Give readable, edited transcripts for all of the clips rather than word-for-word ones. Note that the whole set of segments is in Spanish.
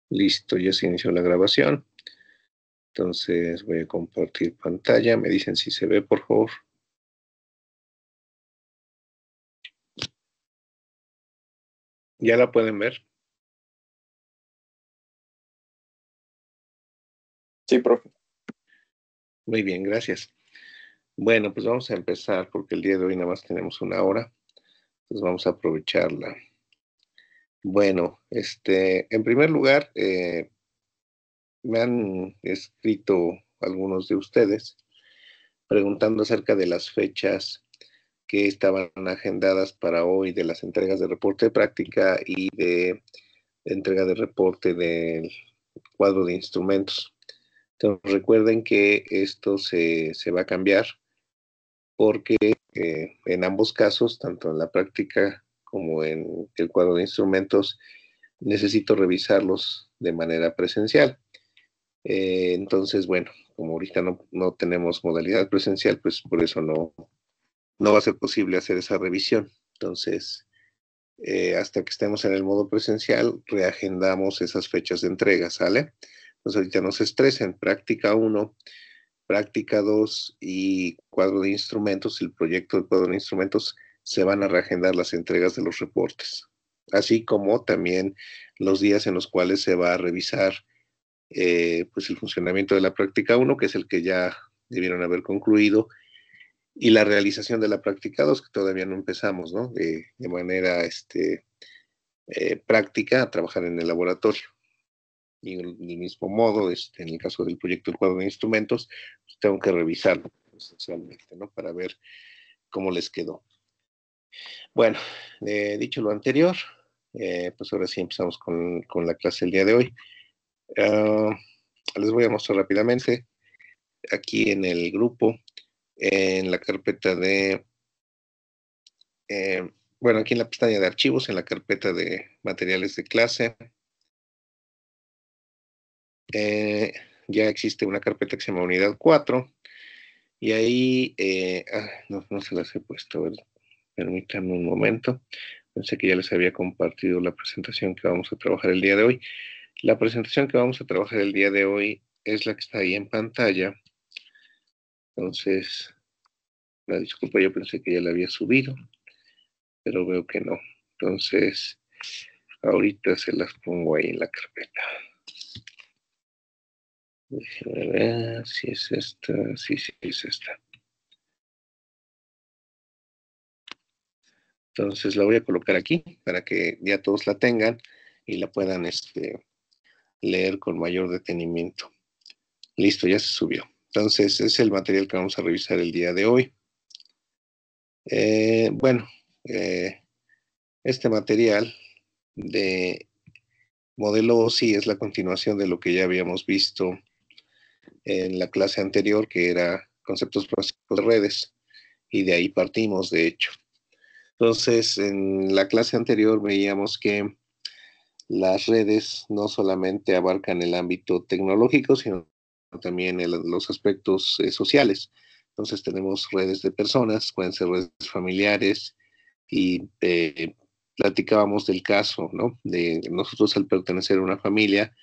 Listo, ya se inició la grabación. Entonces voy a compartir pantalla. Me dicen si se ve, por favor. ¿Ya la pueden ver? Sí, profe. Muy bien, gracias. Bueno, pues vamos a empezar porque el día de hoy nada más tenemos una hora. Entonces vamos a aprovecharla. Bueno, en primer lugar, me han escrito algunos de ustedes preguntando acerca de las fechas que estaban agendadas para hoy de las entregas de reporte de práctica y de entrega de reporte del cuadro de instrumentos. Entonces recuerden que esto se va a cambiar porque en ambos casos, tanto en la práctica como en el cuadro de instrumentos, necesito revisarlos de manera presencial. Entonces, bueno, como ahorita no tenemos modalidad presencial, pues por eso no va a ser posible hacer esa revisión. Entonces, hasta que estemos en el modo presencial, reagendamos esas fechas de entrega, ¿sale? Entonces, ahorita no se estresen. Práctica 1, práctica 2 y cuadro de instrumentos, el proyecto de cuadro de instrumentos, se van a reagendar las entregas de los reportes, así como también los días en los cuales se va a revisar pues el funcionamiento de la práctica 1, que es el que ya debieron haber concluido, y la realización de la práctica 2, que todavía no empezamos, ¿no? De manera práctica a trabajar en el laboratorio. Y del mismo modo, en el caso del proyecto del cuadro de instrumentos, pues tengo que revisarlo esencialmente, ¿no? Para ver cómo les quedó. Bueno, dicho lo anterior, pues ahora sí empezamos con la clase del día de hoy. Les voy a mostrar rápidamente aquí en el grupo, en la carpeta de, bueno, aquí en la pestaña de archivos, en la carpeta de materiales de clase, ya existe una carpeta que se llama Unidad 4, y ahí, no se las he puesto, a ver, permítanme un momento. Pensé que ya les había compartido la presentación que vamos a trabajar el día de hoy. La presentación que vamos a trabajar el día de hoy es la que está ahí en pantalla. Entonces, la disculpa, yo pensé que ya la había subido, pero veo que no. Entonces, ahorita se las pongo ahí en la carpeta. Déjenme ver si es esta. Sí, es esta. Entonces la voy a colocar aquí para que ya todos la tengan y la puedan leer con mayor detenimiento. Listo, ya se subió. Entonces es el material que vamos a revisar el día de hoy. Bueno, este material de modelo OSI es la continuación de lo que ya habíamos visto en la clase anterior, que era conceptos básicos de redes, y de ahí partimos, de hecho. Entonces, en la clase anterior veíamos que las redes no solamente abarcan el ámbito tecnológico, sino también los aspectos sociales. Entonces tenemos redes de personas, pueden ser redes familiares, y platicábamos del caso, ¿no? De nosotros al pertenecer a una familia,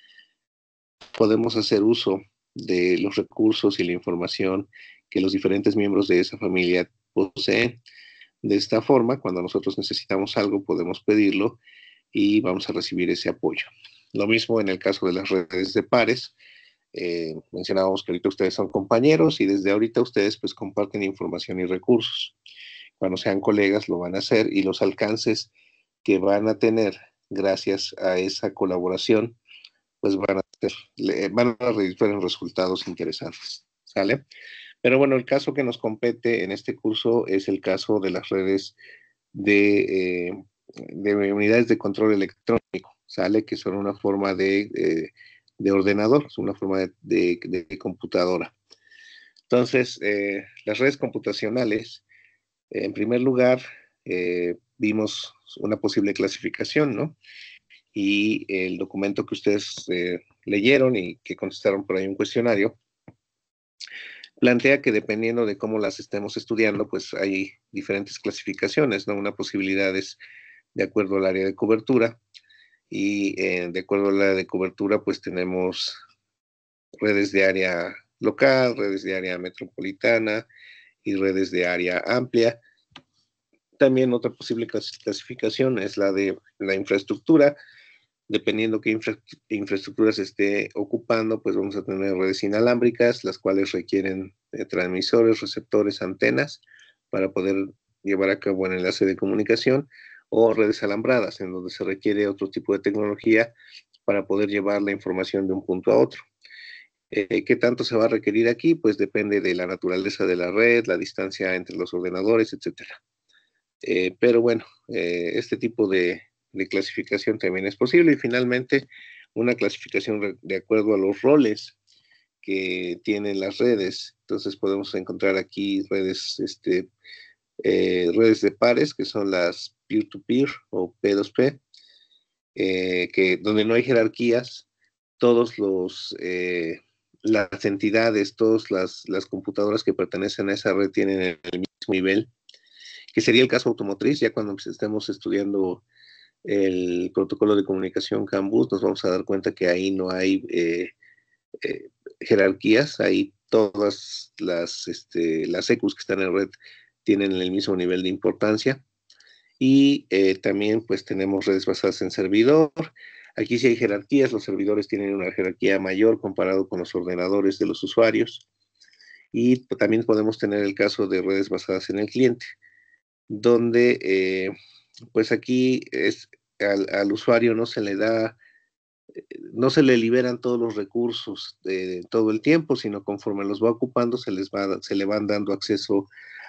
podemos hacer uso de los recursos y la información que los diferentes miembros de esa familia poseen. De esta forma, cuando nosotros necesitamos algo, podemos pedirlo y vamos a recibir ese apoyo. Lo mismo en el caso de las redes de pares. Mencionábamos que ahorita ustedes son compañeros y desde ahorita ustedes pues comparten información y recursos. Cuando sean colegas lo van a hacer, y los alcances que van a tener gracias a esa colaboración pues van a registrar resultados interesantes, ¿sale? Pero bueno, el caso que nos compete en este curso es el caso de las redes de unidades de control electrónico, ¿sale? Que son una forma de ordenador, es una forma de computadora. Entonces, las redes computacionales, en primer lugar, vimos una posible clasificación, ¿no? Y el documento que ustedes leyeron y que contestaron por ahí un cuestionario, plantea que dependiendo de cómo las estemos estudiando, pues hay diferentes clasificaciones, ¿no? Una posibilidad es de acuerdo al área de cobertura, y de acuerdo a la de cobertura, pues tenemos redes de área local, redes de área metropolitana y redes de área amplia. También otra posible clasificación es la de la infraestructura. Dependiendo qué infraestructura se esté ocupando, pues vamos a tener redes inalámbricas, las cuales requieren transmisores, receptores, antenas para poder llevar a cabo un enlace de comunicación, o redes alambradas, en donde se requiere otro tipo de tecnología para poder llevar la información de un punto a otro. ¿Qué tanto se va a requerir aquí? Pues depende de la naturaleza de la red, la distancia entre los ordenadores, etcétera. Pero bueno, este tipo de clasificación también es posible. Y finalmente, una clasificación de acuerdo a los roles que tienen las redes. Entonces podemos encontrar aquí redes, redes de pares, que son las peer-to-peer o P2P, que donde no hay jerarquías, todos las entidades, todas las computadoras que pertenecen a esa red tienen el mismo nivel, que sería el caso automotriz. Ya cuando estemos estudiando el protocolo de comunicación CAN-bus, nos vamos a dar cuenta que ahí no hay eh, jerarquías, ahí todas las EQs que están en red tienen el mismo nivel de importancia. Y también pues tenemos redes basadas en servidor. Aquí sí hay jerarquías, los servidores tienen una jerarquía mayor comparado con los ordenadores de los usuarios. Y también podemos tener el caso de redes basadas en el cliente, donde pues aquí al usuario no se le da, no se le liberan todos los recursos todo el tiempo, sino conforme los va ocupando se le van dando acceso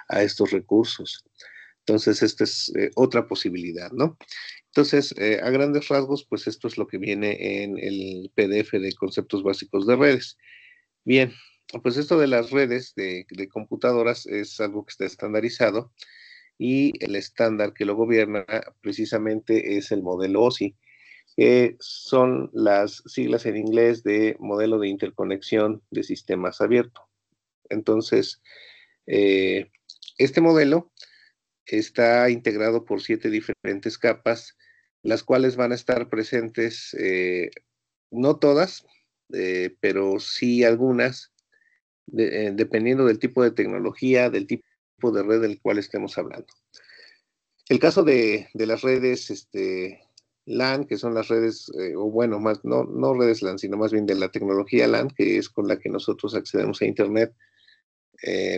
a estos recursos. Entonces, esta es otra posibilidad, ¿no? Entonces, a grandes rasgos, pues esto es lo que viene en el PDF de conceptos básicos de redes. Bien, pues esto de las redes de computadoras es algo que está estandarizado, y el estándar que lo gobierna precisamente es el modelo OSI, que son las siglas en inglés de Modelo de Interconexión de Sistemas Abierto. Entonces, eh, este modelo está integrado por 7 diferentes capas, las cuales van a estar presentes, no todas, pero sí algunas, dependiendo del tipo de tecnología, del tipo de red del cual estemos hablando. El caso de las redes LAN, que son las redes, o bueno, más, no redes LAN, sino más bien de la tecnología LAN, que es con la que nosotros accedemos a Internet,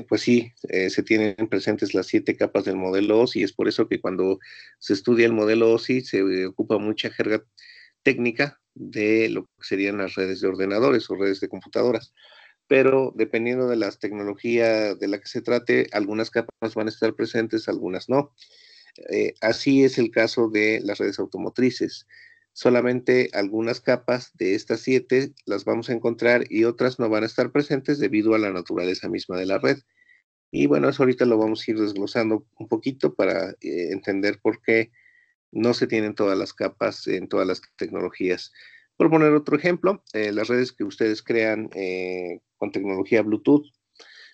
pues sí, se tienen presentes las 7 capas del modelo OSI, y es por eso que cuando se estudia el modelo OSI se ocupa mucha jerga técnica de lo que serían las redes de ordenadores o redes de computadoras. Pero dependiendo de las tecnologías de la que se trate, algunas capas van a estar presentes, algunas no. Así es el caso de las redes automotrices. Solamente algunas capas de estas 7 las vamos a encontrar y otras no van a estar presentes debido a la naturaleza misma de la red. Y bueno, eso ahorita lo vamos a ir desglosando un poquito para entender por qué no se tienen todas las capas en todas las tecnologías. Por poner otro ejemplo, las redes que ustedes crean con tecnología Bluetooth,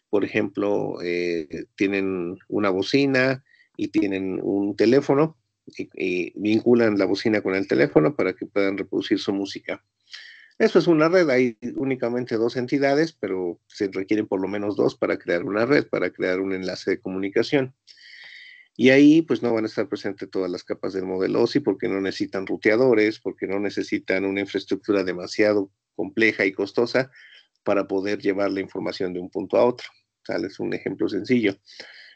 por ejemplo, tienen una bocina y tienen un teléfono, y vinculan la bocina con el teléfono para que puedan reproducir su música. Eso es una red, hay únicamente 2 entidades, pero se requieren por lo menos 2 para crear una red, para crear un enlace de comunicación. Y ahí pues no van a estar presentes todas las capas del modelo OSI, porque no necesitan ruteadores, porque no necesitan una infraestructura demasiado compleja y costosa para poder llevar la información de un punto a otro. Tal es un ejemplo sencillo.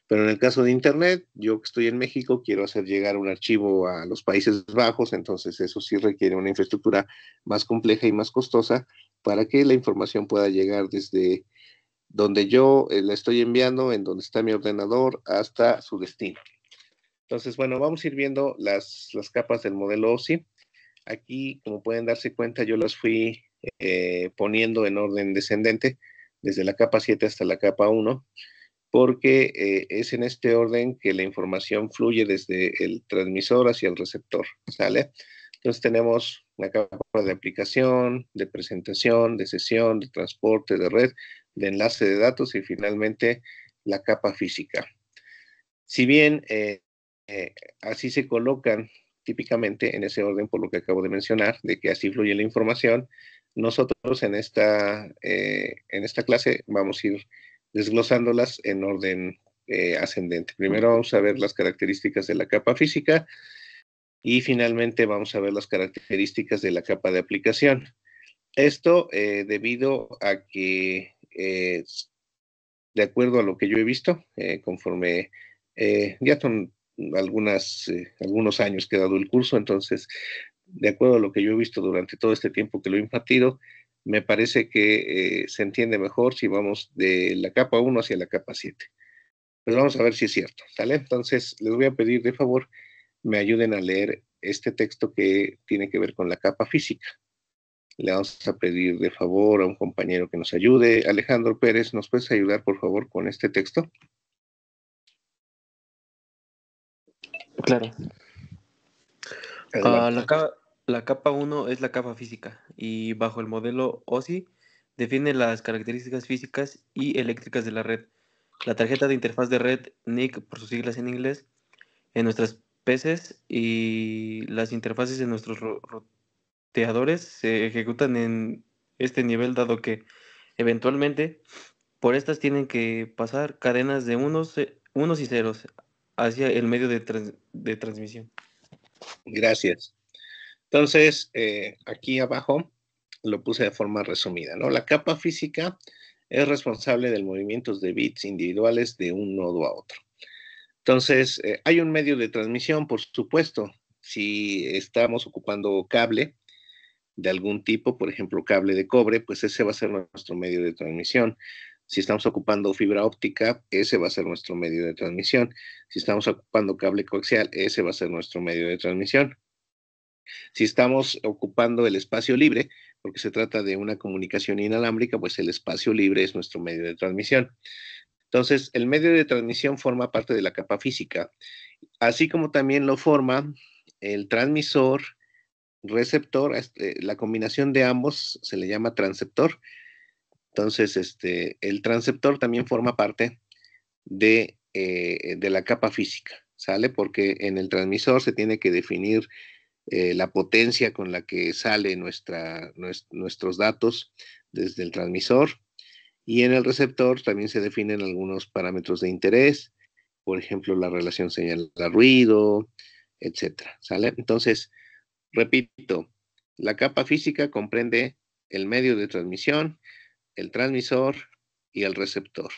Pero en el caso de Internet, yo que estoy en México, quiero hacer llegar un archivo a los Países Bajos, entonces eso sí requiere una infraestructura más compleja y más costosa para que la información pueda llegar desde donde yo la estoy enviando, en donde está mi ordenador, hasta su destino. Entonces, bueno, vamos a ir viendo las capas del modelo OSI. Aquí, como pueden darse cuenta, yo las fui poniendo en orden descendente, desde la capa 7 hasta la capa 1, porque es en este orden que la información fluye desde el transmisor hacia el receptor, ¿sale? Entonces tenemos la capa de aplicación, de presentación, de sesión, de transporte, de red, de enlace de datos y finalmente la capa física. Si bien así se colocan típicamente en ese orden por lo que acabo de mencionar, de que así fluye la información. Nosotros en esta clase vamos a ir desglosándolas en orden ascendente. Primero vamos a ver las características de la capa física y finalmente vamos a ver las características de la capa de aplicación. Esto debido a que, de acuerdo a lo que yo he visto, conforme ya son algunos años que he dado el curso, entonces, de acuerdo a lo que yo he visto durante todo este tiempo que lo he impartido, me parece que se entiende mejor si vamos de la capa 1 hacia la capa 7. Pues vamos a ver si es cierto, ¿sale? Entonces, les voy a pedir de favor me ayuden a leer este texto que tiene que ver con la capa física. Le vamos a pedir de favor a un compañero que nos ayude. Alejandro Pérez, ¿nos puedes ayudar, por favor, con este texto? Claro. Adelante. La capa 1 es la capa física y bajo el modelo OSI define las características físicas y eléctricas de la red. La tarjeta de interfaz de red, NIC por sus siglas en inglés, en nuestras PCs y las interfaces de nuestros roteadores se ejecutan en este nivel dado que eventualmente por estas tienen que pasar cadenas de unos y ceros hacia el medio de transmisión. Gracias. Entonces, aquí abajo lo puse de forma resumida, ¿no? La capa física es responsable del movimiento de bits individuales de un nodo a otro. Entonces, hay un medio de transmisión, por supuesto. Si estamos ocupando cable de algún tipo, por ejemplo, cable de cobre, pues ese va a ser nuestro medio de transmisión. Si estamos ocupando fibra óptica, ese va a ser nuestro medio de transmisión. Si estamos ocupando cable coaxial, ese va a ser nuestro medio de transmisión. Si estamos ocupando el espacio libre, porque se trata de una comunicación inalámbrica, pues el espacio libre es nuestro medio de transmisión. Entonces, el medio de transmisión forma parte de la capa física, así como también lo forma el transmisor, receptor, la combinación de ambos se le llama transceptor. Entonces, el transceptor también forma parte de la capa física, ¿sale? Porque en el transmisor se tiene que definir la potencia con la que sale nuestros datos desde el transmisor, y en el receptor también se definen algunos parámetros de interés, por ejemplo, la relación señal-ruido, etcétera, ¿sale? Entonces, repito, la capa física comprende el medio de transmisión, el transmisor y el receptor.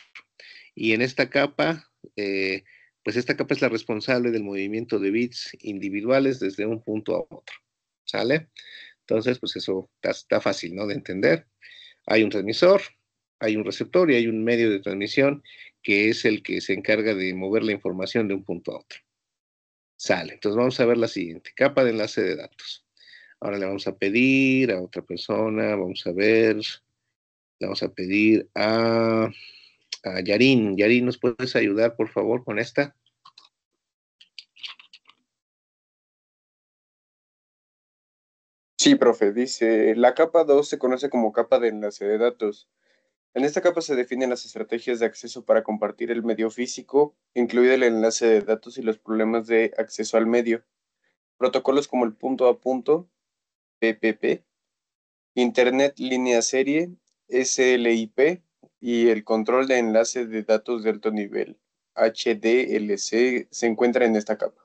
Y en esta capa, pues esta capa es la responsable del movimiento de bits individuales desde un punto a otro. ¿Sale? Entonces, pues eso está fácil, ¿no? De entender. Hay un transmisor, hay un receptor y hay un medio de transmisión que es el que se encarga de mover la información de un punto a otro. Sale. Entonces vamos a ver la siguiente, capa de enlace de datos. Ahora le vamos a pedir a otra persona, vamos a ver, le vamos a pedir a Yarin. Yarin, ¿nos puedes ayudar, por favor, con esta? Sí, profe, dice, la capa 2 se conoce como capa de enlace de datos. En esta capa se definen las estrategias de acceso para compartir el medio físico, incluido el enlace de datos y los problemas de acceso al medio. Protocolos como el punto a punto, PPP, Internet línea serie, SLIP y el control de enlace de datos de alto nivel, HDLC, se encuentran en esta capa.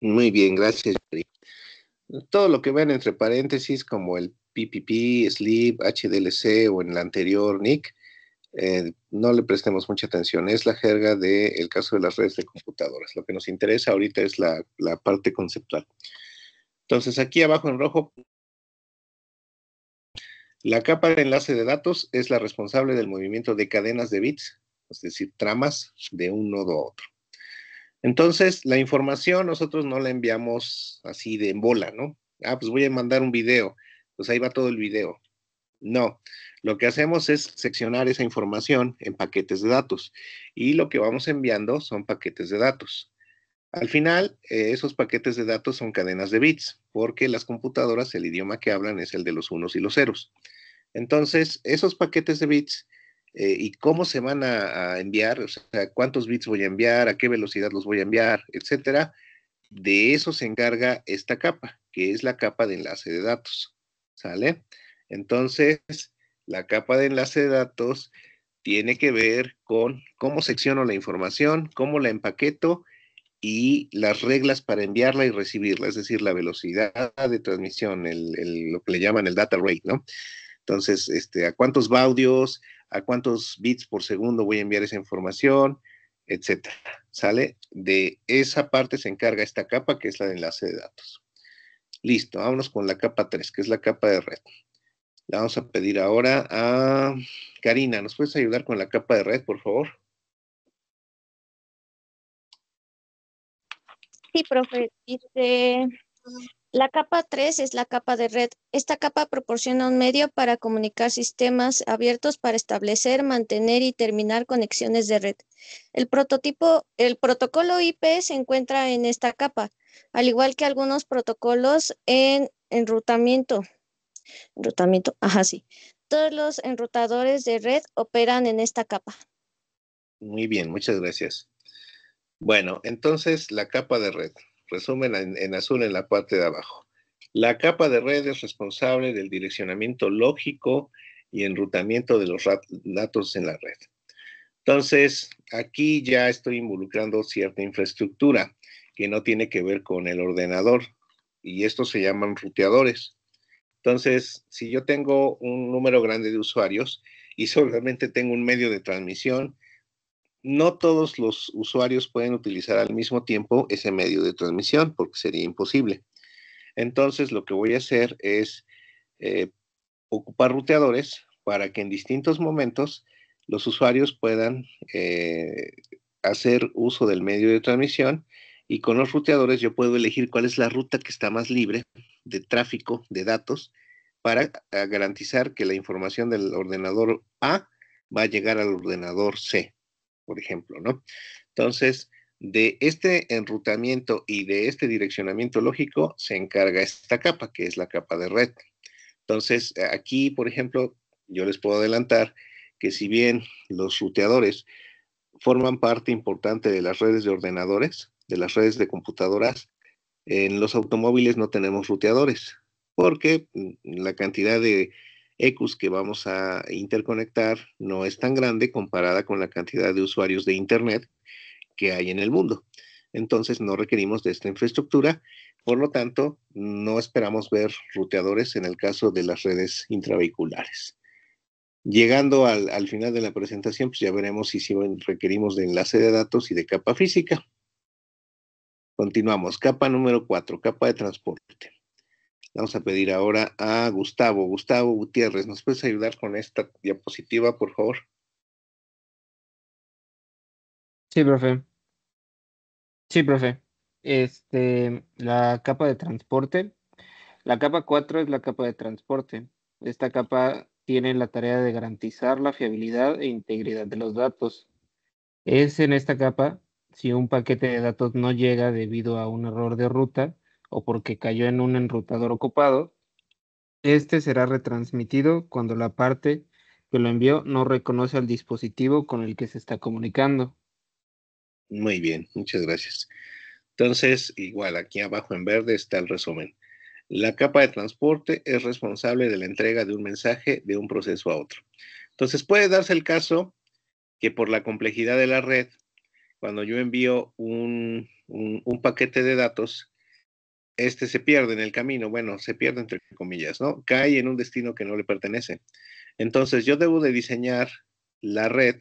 Muy bien, gracias, Yarin. Todo lo que ven entre paréntesis, como el PPP, SLIP, HDLC o en el anterior NIC, no le prestemos mucha atención. Es la jerga del caso de las redes de computadoras. Lo que nos interesa ahorita es la parte conceptual. Entonces, aquí abajo en rojo, la capa de enlace de datos es la responsable del movimiento de cadenas de bits, es decir, tramas de un nodo a otro. Entonces, la información nosotros no la enviamos así de en bola, ¿no? Ah, pues voy a mandar un video, pues ahí va todo el video. No, lo que hacemos es seccionar esa información en paquetes de datos y lo que vamos enviando son paquetes de datos. Al final, esos paquetes de datos son cadenas de bits, porque las computadoras, el idioma que hablan es el de los unos y los ceros. Entonces, esos paquetes de bits y cómo se van a enviar, o sea, cuántos bits voy a enviar, a qué velocidad los voy a enviar, etcétera, de eso se encarga esta capa, que es la capa de enlace de datos, ¿sale? Entonces, la capa de enlace de datos tiene que ver con cómo secciono la información, cómo la empaqueto y las reglas para enviarla y recibirla, es decir, la velocidad de transmisión, lo que le llaman el data rate, ¿no? Entonces, a cuántos baudios, a cuántos bits por segundo voy a enviar esa información, etcétera. ¿Sale? De esa parte se encarga esta capa, que es la de enlace de datos. Listo, vámonos con la capa 3, que es la capa de red. Le vamos a pedir ahora a Karina, ¿nos puedes ayudar con la capa de red, por favor? Sí, profe. Dice, la capa 3 es la capa de red. Esta capa proporciona un medio para comunicar sistemas abiertos para establecer, mantener y terminar conexiones de red. El protocolo IP se encuentra en esta capa, al igual que algunos protocolos en enrutamiento. Ajá, sí. Todos los enrutadores de red operan en esta capa. Muy bien, muchas gracias. Bueno, entonces la capa de red. Resumen en azul en la parte de abajo. La capa de red es responsable del direccionamiento lógico y enrutamiento de los datos en la red. Entonces, aquí ya estoy involucrando cierta infraestructura que no tiene que ver con el ordenador, y estos se llaman ruteadores. Entonces, si yo tengo un número grande de usuarios y solamente tengo un medio de transmisión, no todos los usuarios pueden utilizar al mismo tiempo ese medio de transmisión porque sería imposible. Entonces, lo que voy a hacer es ocupar ruteadores para que en distintos momentos los usuarios puedan hacer uso del medio de transmisión, y con los ruteadores yo puedo elegir cuál es la ruta que está más libre de tráfico de datos para garantizar que la información del ordenador A va a llegar al ordenador C, por ejemplo, ¿no? Entonces, de este enrutamiento y de este direccionamiento lógico se encarga esta capa, que es la capa de red. Entonces, aquí, por ejemplo, yo les puedo adelantar que si bien los ruteadores forman parte importante de las redes de ordenadores, de las redes de computadoras, en los automóviles no tenemos ruteadores, porque la cantidad de EQs que vamos a interconectar no es tan grande comparada con la cantidad de usuarios de Internet que hay en el mundo. Entonces no requerimos de esta infraestructura, por lo tanto no esperamos ver ruteadores en el caso de las redes intravehiculares. Llegando al final de la presentación, pues ya veremos si requerimos de enlace de datos y de capa física. Continuamos, capa número 4, capa de transporte. Vamos a pedir ahora a Gustavo Gutiérrez. ¿Nos puedes ayudar con esta diapositiva, por favor? Sí, profe. Sí, profe. La capa de transporte. La capa 4 es la capa de transporte. Esta capa tiene la tarea de garantizar la fiabilidad e integridad de los datos. Es en esta capa, si un paquete de datos no llega debido a un error de ruta o porque cayó en un enrutador ocupado, este será retransmitido cuando la parte que lo envió no reconoce al dispositivo con el que se está comunicando. Muy bien, muchas gracias. Entonces, igual aquí abajo en verde está el resumen. La capa de transporte es responsable de la entrega de un mensaje de un proceso a otro. Entonces, puede darse el caso que por la complejidad de la red, cuando yo envío un paquete de datos, se pierde en el camino. Bueno, se pierde entre comillas, ¿no? Cae en un destino que no le pertenece. Entonces, yo debo de diseñar la red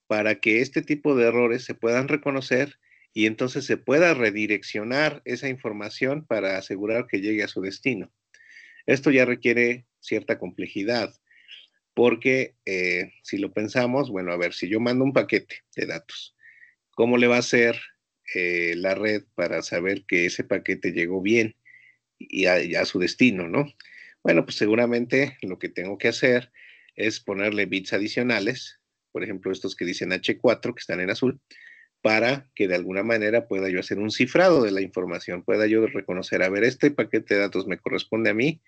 para que este tipo de errores se puedan reconocer y entonces se pueda redireccionar esa información para asegurar que llegue a su destino. Esto ya requiere cierta complejidad, porque si lo pensamos, bueno, a ver, si yo mando un paquete de datos, ¿cómo le va a hacer la red para saber que ese paquete llegó bien y a su destino, ¿no? Bueno, pues seguramente lo que tengo que hacer es ponerle bits adicionales, por ejemplo, estos que dicen H4, que están en azul, para que de alguna manera pueda yo hacer un cifrado de la información, pueda yo reconocer, a ver, este paquete de datos me corresponde a mí,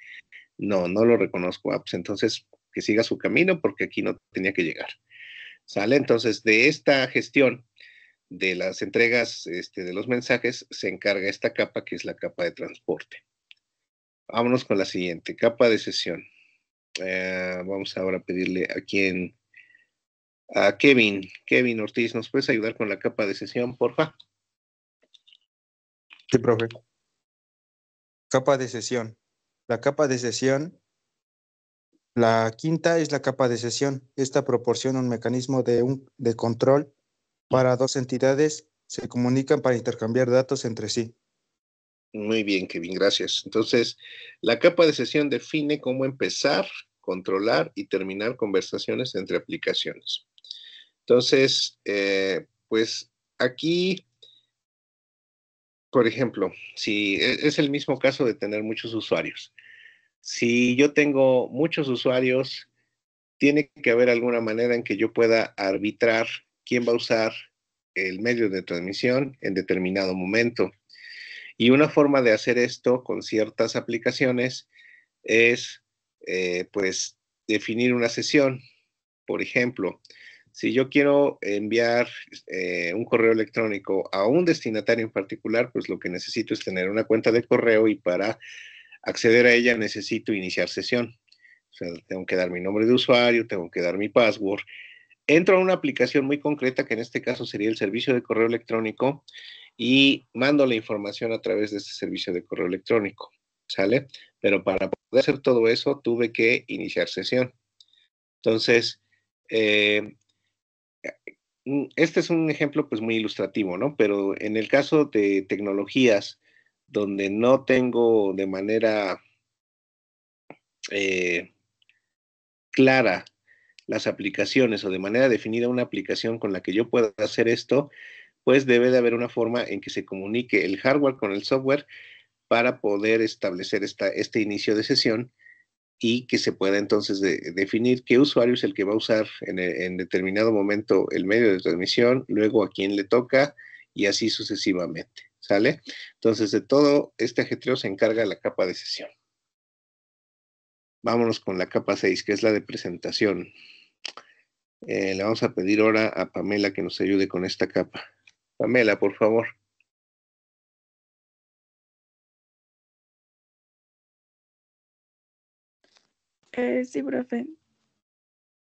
no lo reconozco, pues entonces que siga su camino porque aquí no tenía que llegar. ¿Sale? Entonces, de esta gestión de las entregas de los mensajes se encarga esta capa, que es la capa de transporte. Vámonos con la siguiente, capa de sesión. Vamos ahora a pedirle a Kevin Ortiz, ¿nos puedes ayudar con la capa de sesión, porfa? Sí, profe. Capa de sesión. La capa de sesión, la quinta es la capa de sesión. Esta proporciona un mecanismo de control para dos entidades se comunican para intercambiar datos entre sí. Muy bien, Kevin, gracias. Entonces, la capa de sesión define cómo empezar, controlar y terminar conversaciones entre aplicaciones. Entonces, pues aquí, por ejemplo, si es el mismo caso de tener muchos usuarios. Si yo tengo muchos usuarios, tiene que haber alguna manera en que yo pueda arbitrar quién va a usar el medio de transmisión en determinado momento. Y una forma de hacer esto con ciertas aplicaciones es, pues, definir una sesión. Por ejemplo, si yo quiero enviar un correo electrónico a un destinatario en particular, pues lo que necesito es tener una cuenta de correo y para acceder a ella necesito iniciar sesión. O sea, tengo que dar mi nombre de usuario, tengo que dar mi password. Entro a una aplicación muy concreta, que en este caso sería el servicio de correo electrónico, y mando la información a través de este servicio de correo electrónico, ¿sale? Pero para poder hacer todo eso, tuve que iniciar sesión. Entonces, este es un ejemplo pues muy ilustrativo, ¿no? Pero en el caso de tecnologías donde no tengo de manera clara las aplicaciones o de manera definida una aplicación con la que yo pueda hacer esto, pues debe de haber una forma en que se comunique el hardware con el software para poder establecer este inicio de sesión y que se pueda entonces definir qué usuario es el que va a usar en determinado momento el medio de transmisión, luego a quién le toca y así sucesivamente, ¿sale? Entonces de todo este ajetreo se encarga la capa de sesión. Vámonos con la capa 6, que es la de presentación. Le vamos a pedir ahora a Pamela que nos ayude con esta capa. Pamela, por favor. Sí, profe.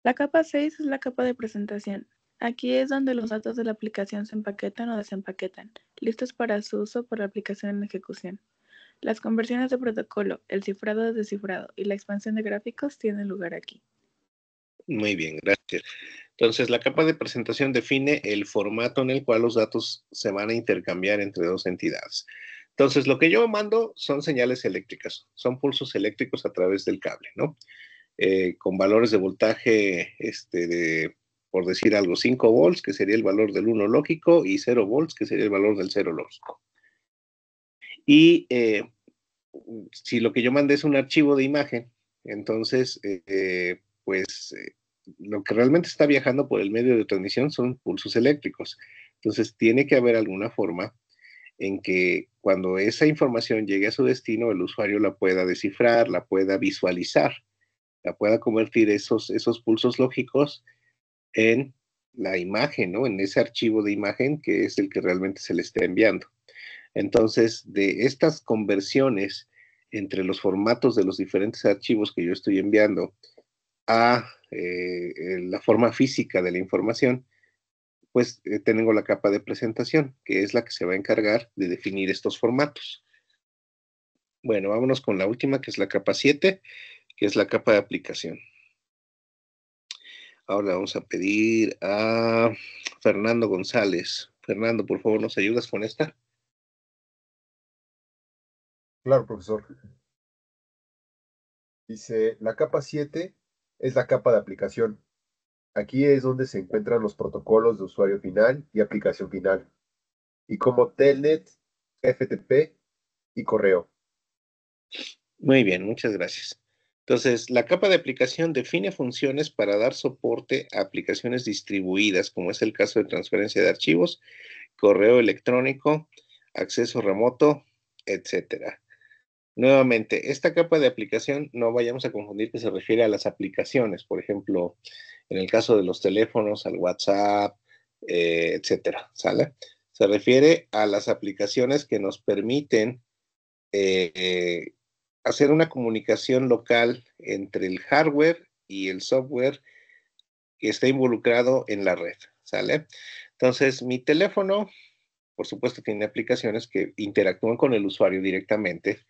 La capa 6 es la capa de presentación. Aquí es donde los datos de la aplicación se empaquetan o desempaquetan, listos para su uso por la aplicación en ejecución. Las conversiones de protocolo, el cifrado de descifrado y la expansión de gráficos tienen lugar aquí. Muy bien, gracias. Entonces, la capa de presentación define el formato en el cual los datos se van a intercambiar entre dos entidades. Entonces, lo que yo mando son señales eléctricas, son pulsos eléctricos a través del cable, ¿no? Con valores de voltaje, por decir algo, 5 volts, que sería el valor del 1 lógico, y 0 volts, que sería el valor del 0 lógico. Y si lo que yo mandé es un archivo de imagen, entonces, lo que realmente está viajando por el medio de transmisión son pulsos eléctricos. Entonces, tiene que haber alguna forma en que cuando esa información llegue a su destino, el usuario la pueda descifrar, la pueda visualizar, la pueda convertir esos pulsos lógicos en la imagen, ¿no? En ese archivo de imagen que es el que realmente se le está enviando. Entonces, de estas conversiones entre los formatos de los diferentes archivos que yo estoy enviando a la forma física de la información, pues tengo la capa de presentación, que es la que se va a encargar de definir estos formatos. Bueno, vámonos con la última, que es la capa 7, que es la capa de aplicación. Ahora vamos a pedir a Fernando González. Fernando, por favor, ¿nos ayudas con esta? Claro, profesor. Dice, la capa 7 es la capa de aplicación. Aquí es donde se encuentran los protocolos de usuario final y aplicación final, y como Telnet, FTP y correo. Muy bien, muchas gracias. Entonces, la capa de aplicación define funciones para dar soporte a aplicaciones distribuidas, como es el caso de transferencia de archivos, correo electrónico, acceso remoto, etcétera. Nuevamente, esta capa de aplicación no vayamos a confundir que se refiere a las aplicaciones, por ejemplo, en el caso de los teléfonos, al WhatsApp, etcétera, ¿sale? Se refiere a las aplicaciones que nos permiten hacer una comunicación local entre el hardware y el software que está involucrado en la red, ¿sale? Entonces, mi teléfono, por supuesto, tiene aplicaciones que interactúan con el usuario directamente.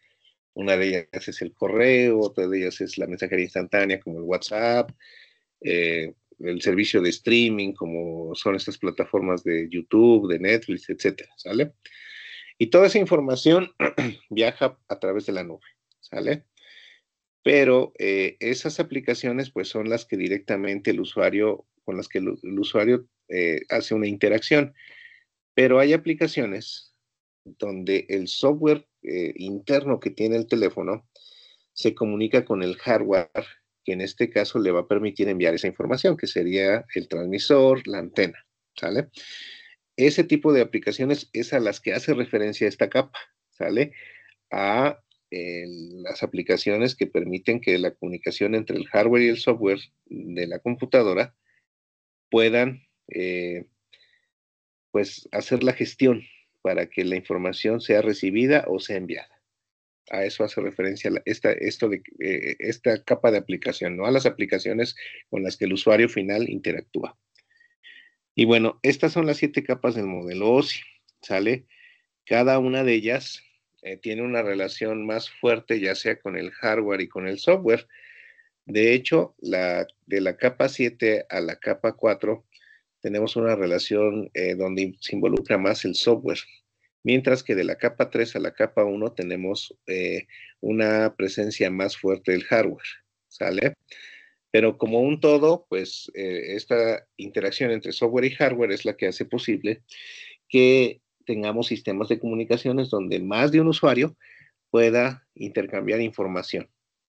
Una de ellas es el correo, otra de ellas es la mensajería instantánea como el WhatsApp, el servicio de streaming como son estas plataformas de YouTube, de Netflix, etcétera, ¿sale? Y toda esa información viaja a través de la nube, ¿sale? Pero esas aplicaciones pues son las que directamente el usuario, con las que el usuario hace una interacción. Pero hay aplicaciones donde el software interno que tiene el teléfono se comunica con el hardware, que en este caso le va a permitir enviar esa información, que sería el transmisor, la antena, ¿sale? Ese tipo de aplicaciones es a las que hace referencia esta capa, ¿sale? A las aplicaciones que permiten que la comunicación entre el hardware y el software de la computadora puedan pues hacer la gestión para que la información sea recibida o sea enviada. A eso hace referencia esta capa de aplicación, ¿no? A las aplicaciones con las que el usuario final interactúa. Y bueno, estas son las 7 capas del modelo OSI, ¿sale? Cada una de ellas tiene una relación más fuerte, ya sea con el hardware y con el software. De hecho, de la capa 7 a la capa 4 tenemos una relación donde se involucra más el software, mientras que de la capa 3 a la capa 1 tenemos una presencia más fuerte del hardware, ¿sale? Pero como un todo, pues esta interacción entre software y hardware es la que hace posible que tengamos sistemas de comunicaciones donde más de un usuario pueda intercambiar información,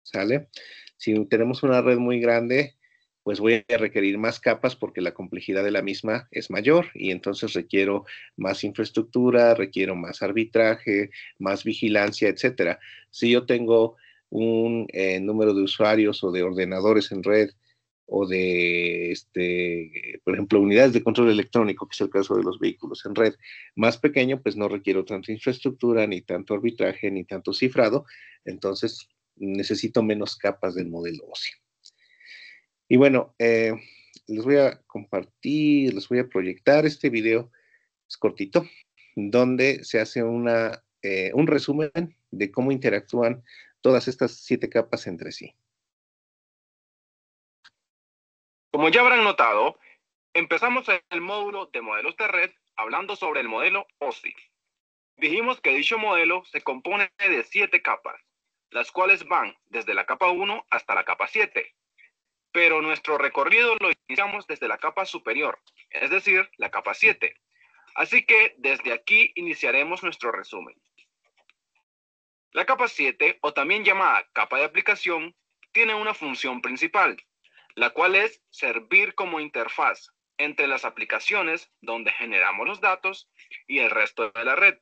¿sale? Si tenemos una red muy grande, pues voy a requerir más capas porque la complejidad de la misma es mayor y entonces requiero más infraestructura, requiero más arbitraje, más vigilancia, etcétera. Si yo tengo un número de usuarios o de ordenadores en red o de, por ejemplo, unidades de control electrónico, que es el caso de los vehículos en red, más pequeño, pues no requiero tanta infraestructura, ni tanto arbitraje, ni tanto cifrado, entonces necesito menos capas del modelo OSI. Y bueno, les voy a compartir, les voy a proyectar este video, es cortito, donde se hace un resumen de cómo interactúan todas estas 7 capas entre sí. Como ya habrán notado, empezamos el módulo de modelos de red hablando sobre el modelo OSI. Dijimos que dicho modelo se compone de 7 capas, las cuales van desde la capa 1 hasta la capa 7. Pero nuestro recorrido lo iniciamos desde la capa superior, es decir, la capa 7. Así que desde aquí iniciaremos nuestro resumen. La capa 7, o también llamada capa de aplicación, tiene una función principal, la cual es servir como interfaz entre las aplicaciones donde generamos los datos y el resto de la red.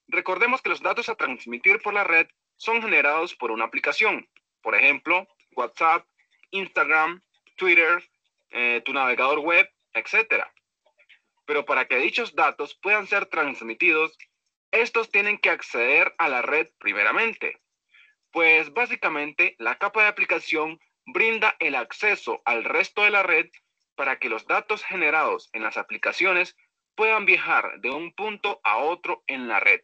Recordemos que los datos a transmitir por la red son generados por una aplicación, por ejemplo, WhatsApp, Instagram, Twitter, tu navegador web, etc. Pero para que dichos datos puedan ser transmitidos, estos tienen que acceder a la red primeramente. Pues básicamente la capa de aplicación brinda el acceso al resto de la red para que los datos generados en las aplicaciones puedan viajar de un punto a otro en la red.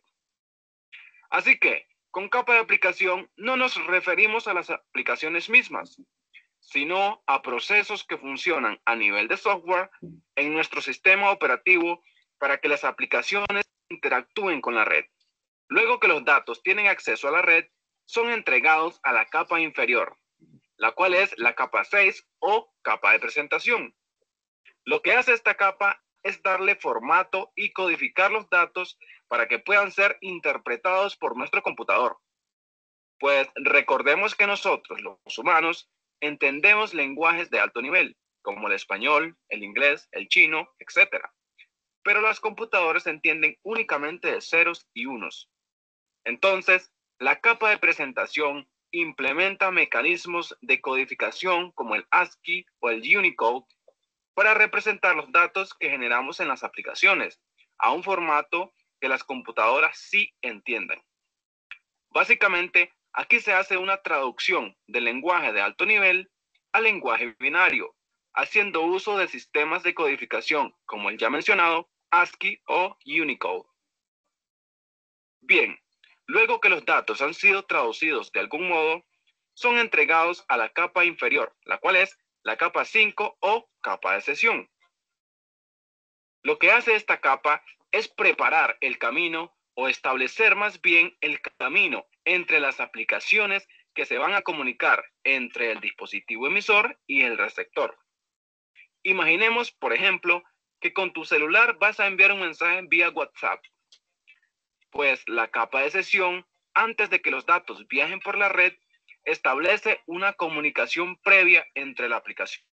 Así que, con capa de aplicación no nos referimos a las aplicaciones mismas, sino a procesos que funcionan a nivel de software en nuestro sistema operativo para que las aplicaciones interactúen con la red. Luego que los datos tienen acceso a la red, son entregados a la capa inferior, la cual es la capa 6 o capa de presentación. Lo que hace esta capa es darle formato y codificar los datos para que puedan ser interpretados por nuestro computador. Pues recordemos que nosotros, los humanos, entendemos lenguajes de alto nivel, como el español, el inglés, el chino, etc. Pero las computadoras entienden únicamente de ceros y unos. Entonces, la capa de presentación implementa mecanismos de codificación como el ASCII o el Unicode para representar los datos que generamos en las aplicaciones a un formato que las computadoras sí entiendan. Básicamente, aquí se hace una traducción del lenguaje de alto nivel al lenguaje binario, haciendo uso de sistemas de codificación como el ya mencionado ASCII o Unicode. Bien, luego que los datos han sido traducidos de algún modo, son entregados a la capa inferior, la cual es la capa 5 o capa de sesión. Lo que hace esta capa es preparar el camino o establecer más bien el camino entre las aplicaciones que se van a comunicar entre el dispositivo emisor y el receptor. Imaginemos, por ejemplo, que con tu celular vas a enviar un mensaje vía WhatsApp. Pues la capa de sesión, antes de que los datos viajen por la red, establece una comunicación previa entre la aplicación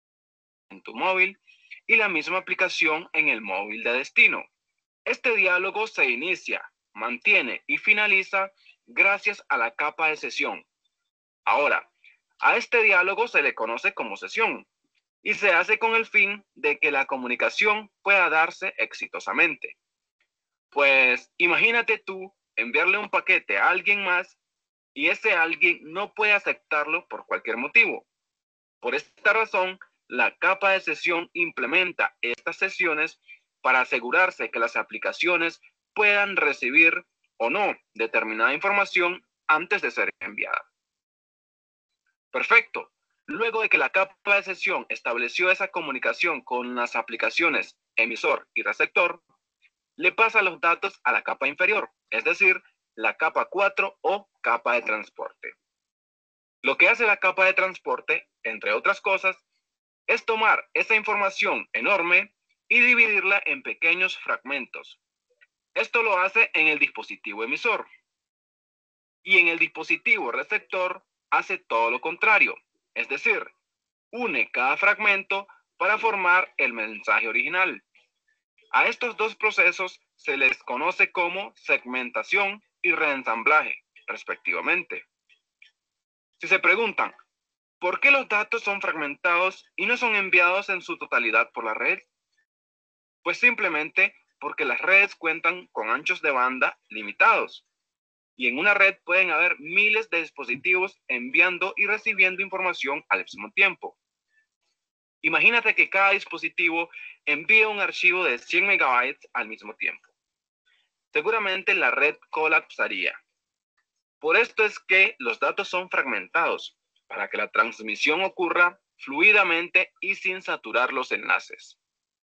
en tu móvil y la misma aplicación en el móvil de destino. Este diálogo se inicia, mantiene y finaliza gracias a la capa de sesión. Ahora, a este diálogo se le conoce como sesión y se hace con el fin de que la comunicación pueda darse exitosamente. Pues imagínate tú enviarle un paquete a alguien más y ese alguien no puede aceptarlo por cualquier motivo. Por esta razón, la capa de sesión implementa estas sesiones para asegurarse que las aplicaciones puedan recibir o no determinada información antes de ser enviada. Perfecto. Luego de que la capa de sesión estableció esa comunicación con las aplicaciones emisor y receptor, le pasa los datos a la capa inferior, es decir, la capa 4 o capa de transporte. Lo que hace la capa de transporte, entre otras cosas, es tomar esa información enorme y dividirla en pequeños fragmentos. Esto lo hace en el dispositivo emisor. Y en el dispositivo receptor hace todo lo contrario, es decir, une cada fragmento para formar el mensaje original. A estos dos procesos se les conoce como segmentación y reensamblaje, respectivamente. Si se preguntan, ¿por qué los datos son fragmentados y no son enviados en su totalidad por la red? Pues simplemente porque las redes cuentan con anchos de banda limitados. Y en una red pueden haber miles de dispositivos enviando y recibiendo información al mismo tiempo. Imagínate que cada dispositivo envíe un archivo de 100 megabytes al mismo tiempo. Seguramente la red colapsaría. Por esto es que los datos son fragmentados, para que la transmisión ocurra fluidamente y sin saturar los enlaces.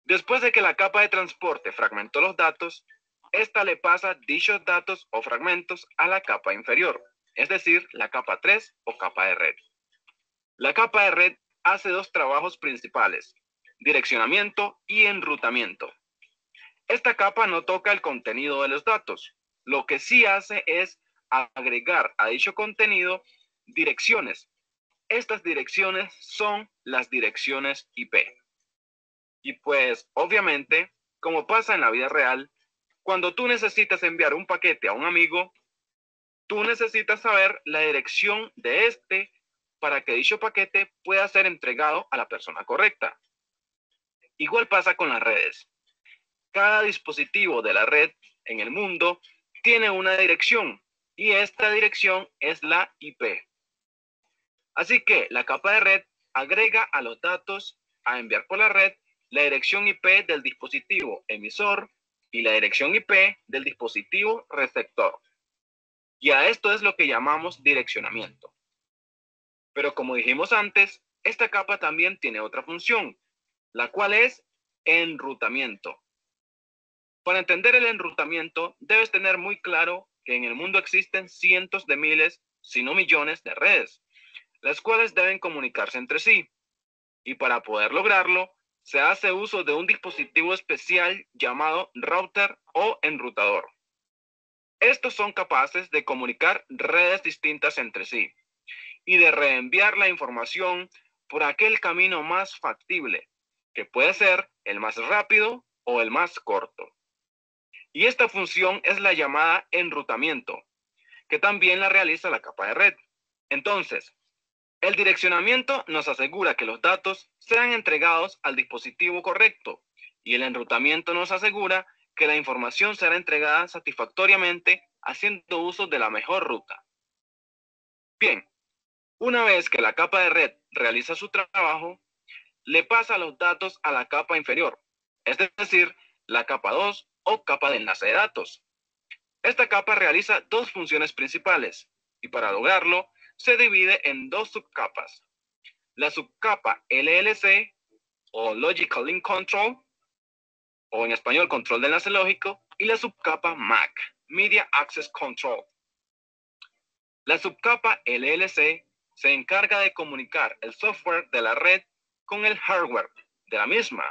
Después de que la capa de transporte fragmentó los datos, esta le pasa dichos datos o fragmentos a la capa inferior, es decir, la capa 3 o capa de red. La capa de red hace dos trabajos principales, direccionamiento y enrutamiento. Esta capa no toca el contenido de los datos. Lo que sí hace es agregar a dicho contenido direcciones. Estas direcciones son las direcciones IP. Y pues, obviamente, como pasa en la vida real, cuando tú necesitas enviar un paquete a un amigo, tú necesitas saber la dirección de este para que dicho paquete pueda ser entregado a la persona correcta. Igual pasa con las redes. Cada dispositivo de la red en el mundo tiene una dirección y esta dirección es la IP. Así que la capa de red agrega a los datos a enviar por la red la dirección IP del dispositivo emisor y la dirección IP del dispositivo receptor. Y a esto es lo que llamamos direccionamiento. Pero como dijimos antes, esta capa también tiene otra función, la cual es enrutamiento. Para entender el enrutamiento, debes tener muy claro que en el mundo existen cientos de miles, si no millones de redes, las cuales deben comunicarse entre sí. Y para poder lograrlo, se hace uso de un dispositivo especial llamado router o enrutador. Estos son capaces de comunicar redes distintas entre sí y de reenviar la información por aquel camino más factible, que puede ser el más rápido o el más corto. Y esta función es la llamada enrutamiento, que también la realiza la capa de red. Entonces, El direccionamiento nos asegura que los datos sean entregados al dispositivo correcto y el enrutamiento nos asegura que la información será entregada satisfactoriamente haciendo uso de la mejor ruta. Bien, una vez que la capa de red realiza su trabajo, le pasa los datos a la capa inferior, es decir, la capa 2 o capa de enlace de datos. Esta capa realiza dos funciones principales y para lograrlo se divide en dos subcapas. La subcapa LLC o Logical Link Control, o en español control de enlace lógico, y la subcapa MAC, Media Access Control. La subcapa LLC se encarga de comunicar el software de la red con el hardware de la misma.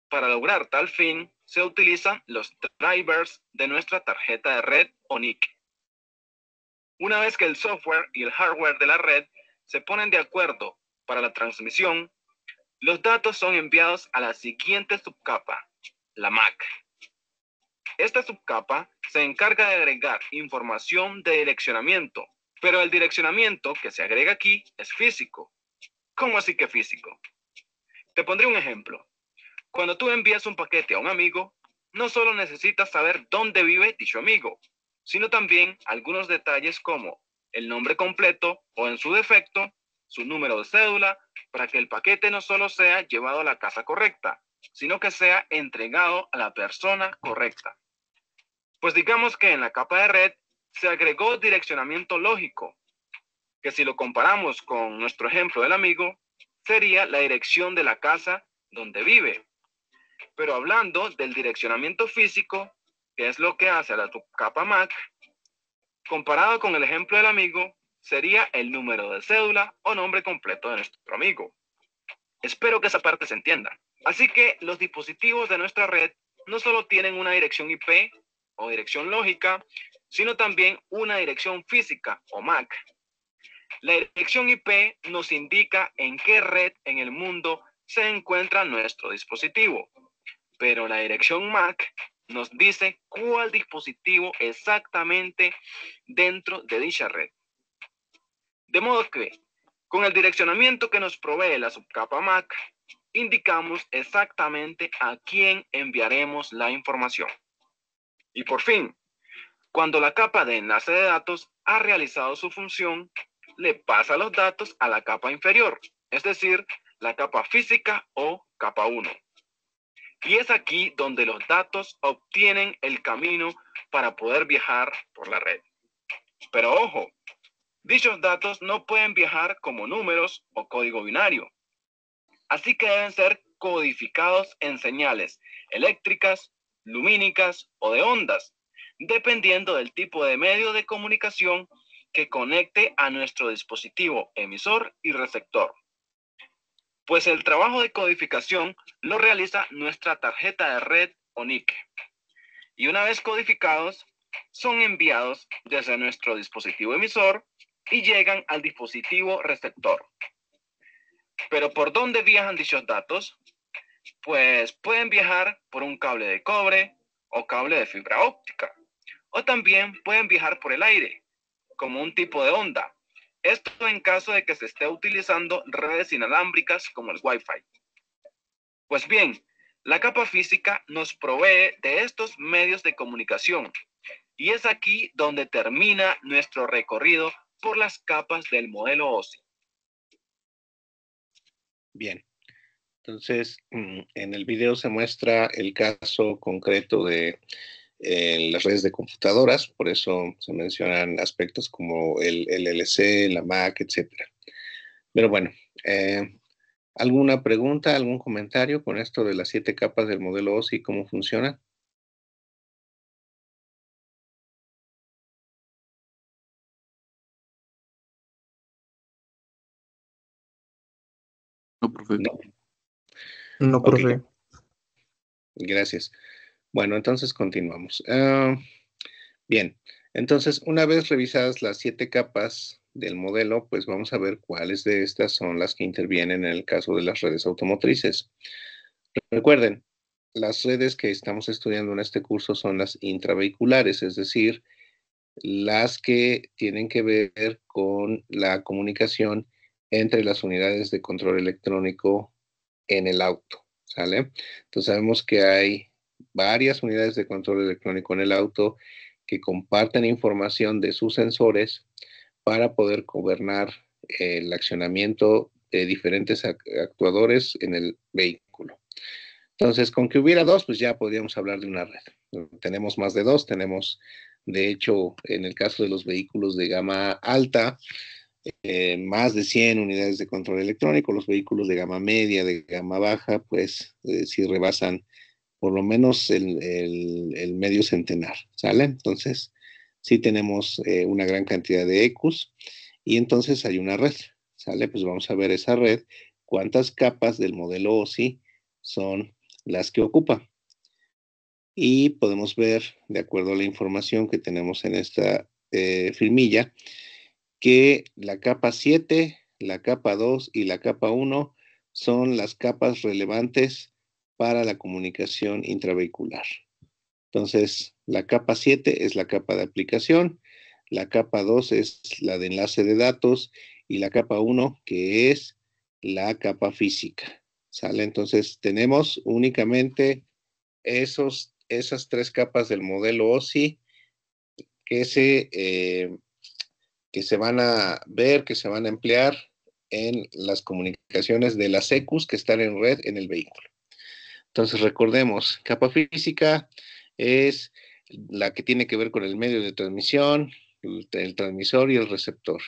Para lograr tal fin, se utilizan los drivers de nuestra tarjeta de red o NIC. Una vez que el software y el hardware de la red se ponen de acuerdo para la transmisión, los datos son enviados a la siguiente subcapa, la MAC. Esta subcapa se encarga de agregar información de direccionamiento, pero el direccionamiento que se agrega aquí es físico. ¿Cómo así que físico? Te pondré un ejemplo. Cuando tú envías un paquete a un amigo, no solo necesitas saber dónde vive dicho amigo, sino también algunos detalles como el nombre completo o, en su defecto, su número de cédula, para que el paquete no solo sea llevado a la casa correcta, sino que sea entregado a la persona correcta. Pues digamos que en la capa de red se agregó direccionamiento lógico, que si lo comparamos con nuestro ejemplo del amigo, sería la dirección de la casa donde vive. Pero hablando del direccionamiento físico, que es lo que hace la subcapa MAC, comparado con el ejemplo del amigo, sería el número de cédula o nombre completo de nuestro amigo. Espero que esa parte se entienda. Así que los dispositivos de nuestra red no solo tienen una dirección IP o dirección lógica, sino también una dirección física o MAC. La dirección IP nos indica en qué red en el mundo se encuentra nuestro dispositivo, pero la dirección MAC nos dice cuál dispositivo exactamente dentro de dicha red. De modo que, con el direccionamiento que nos provee la subcapa MAC, indicamos exactamente a quién enviaremos la información. Y por fin, cuando la capa de enlace de datos ha realizado su función, le pasa los datos a la capa inferior, es decir, la capa física o capa 1. Y es aquí donde los datos obtienen el camino para poder viajar por la red. Pero ojo, dichos datos no pueden viajar como números o código binario. Así que deben ser codificados en señales eléctricas, lumínicas o de ondas, dependiendo del tipo de medio de comunicación que conecte a nuestro dispositivo emisor y receptor. Pues el trabajo de codificación lo realiza nuestra tarjeta de red o NIC. Y una vez codificados, son enviados desde nuestro dispositivo emisor y llegan al dispositivo receptor. Pero ¿por dónde viajan dichos datos? Pues pueden viajar por un cable de cobre o cable de fibra óptica. O también pueden viajar por el aire, como un tipo de onda. Esto en caso de que se esté utilizando redes inalámbricas como el Wi-Fi. Pues bien, la capa física nos provee de estos medios de comunicación y es aquí donde termina nuestro recorrido por las capas del modelo OSI. Bien, entonces en el video se muestra el caso concreto de las redes de computadoras, por eso se mencionan aspectos como el LLC, la MAC, etcétera. Pero bueno, ¿alguna pregunta, algún comentario con esto de las 7 capas del modelo OSI y cómo funciona? No, profe. No, profe. Ok. Gracias. Bueno, entonces continuamos. Bien, entonces una vez revisadas las 7 capas del modelo, pues vamos a ver cuáles de estas son las que intervienen en el caso de las redes automotrices. Recuerden, las redes que estamos estudiando en este curso son las intravehiculares, es decir, las que tienen que ver con la comunicación entre las unidades de control electrónico en el auto, ¿sale? Entonces sabemos que hay varias unidades de control electrónico en el auto que comparten información de sus sensores para poder gobernar el accionamiento de diferentes actuadores en el vehículo. Entonces, con que hubiera dos, pues ya podríamos hablar de una red. Tenemos más de dos, tenemos, de hecho, en el caso de los vehículos de gama alta, más de 100 unidades de control electrónico. Los vehículos de gama media, de gama baja, pues sí rebasan por lo menos el medio centenar, ¿sale? Entonces, sí tenemos una gran cantidad de ECUs y entonces hay una red, ¿sale? Pues vamos a ver esa red, cuántas capas del modelo OSI son las que ocupa. Y podemos ver, de acuerdo a la información que tenemos en esta filmilla, que la capa 7, la capa 2 y la capa 1 son las capas relevantes para la comunicación intravehicular. Entonces, la capa 7 es la capa de aplicación, la capa 2 es la de enlace de datos y la capa 1 que es la capa física, ¿sale? Entonces, tenemos únicamente esas tres capas del modelo OSI que se van a ver, que se van a emplear en las comunicaciones de las ECUs que están en red en el vehículo. Entonces recordemos, capa física es la que tiene que ver con el medio de transmisión, el transmisor y el receptor.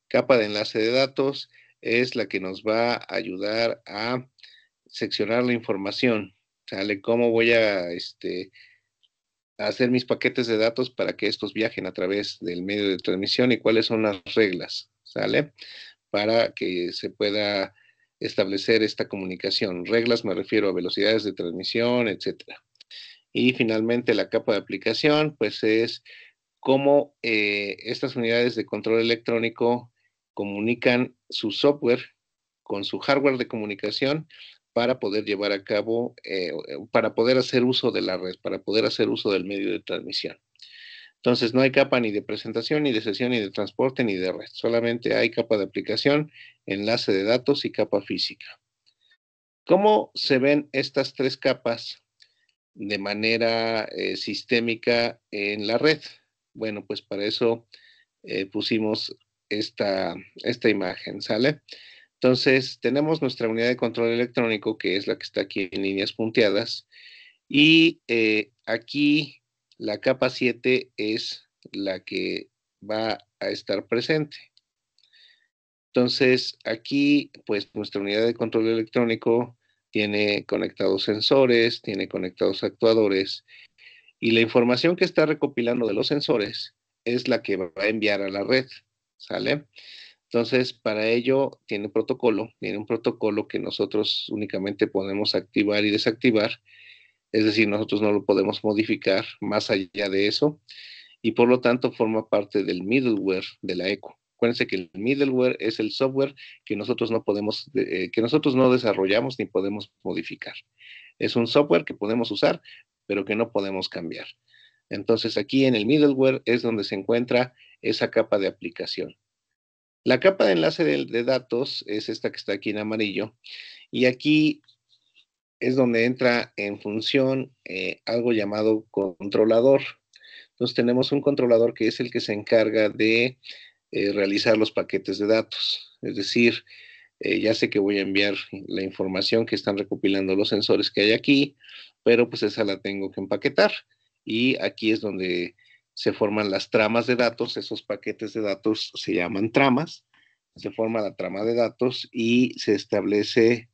Capa de enlace de datos es la que nos va a ayudar a seccionar la información, ¿sale? ¿Cómo voy a hacer mis paquetes de datos para que estos viajen a través del medio de transmisión y cuáles son las reglas, ¿sale? Para que se pueda establecer esta comunicación. Reglas me refiero a velocidades de transmisión, etcétera. Y finalmente la capa de aplicación, pues es cómo estas unidades de control electrónico comunican su software con su hardware de comunicación para poder llevar a cabo, para poder hacer uso de la red, para poder hacer uso del medio de transmisión. Entonces no hay capa ni de presentación, ni de sesión, ni de transporte, ni de red. Solamente hay capa de aplicación, enlace de datos y capa física. ¿Cómo se ven estas tres capas de manera sistémica en la red? Bueno, pues para eso pusimos esta imagen, ¿sale? Entonces, tenemos nuestra unidad de control electrónico, que es la que está aquí en líneas punteadas, y aquí la capa 7 es la que va a estar presente. Entonces, aquí, pues, nuestra unidad de control electrónico tiene conectados sensores, tiene conectados actuadores, y la información que está recopilando de los sensores es la que va a enviar a la red, ¿sale? Entonces, para ello tiene un protocolo que nosotros únicamente podemos activar y desactivar, es decir, nosotros no lo podemos modificar más allá de eso, y por lo tanto forma parte del middleware de la ECU. Acuérdense que el middleware es el software que nosotros no podemos, que nosotros no desarrollamos ni podemos modificar. Es un software que podemos usar, pero que no podemos cambiar. Entonces, aquí en el middleware es donde se encuentra esa capa de aplicación. La capa de enlace de datos es esta que está aquí en amarillo, y aquí es donde entra en función algo llamado controlador. Entonces tenemos un controlador que es el que se encarga de realizar los paquetes de datos. Es decir, ya sé que voy a enviar la información que están recopilando los sensores que hay aquí, pero pues esa la tengo que empaquetar. Y aquí es donde se forman las tramas de datos. Esos paquetes de datos se llaman tramas. Se forma la trama de datos y se establece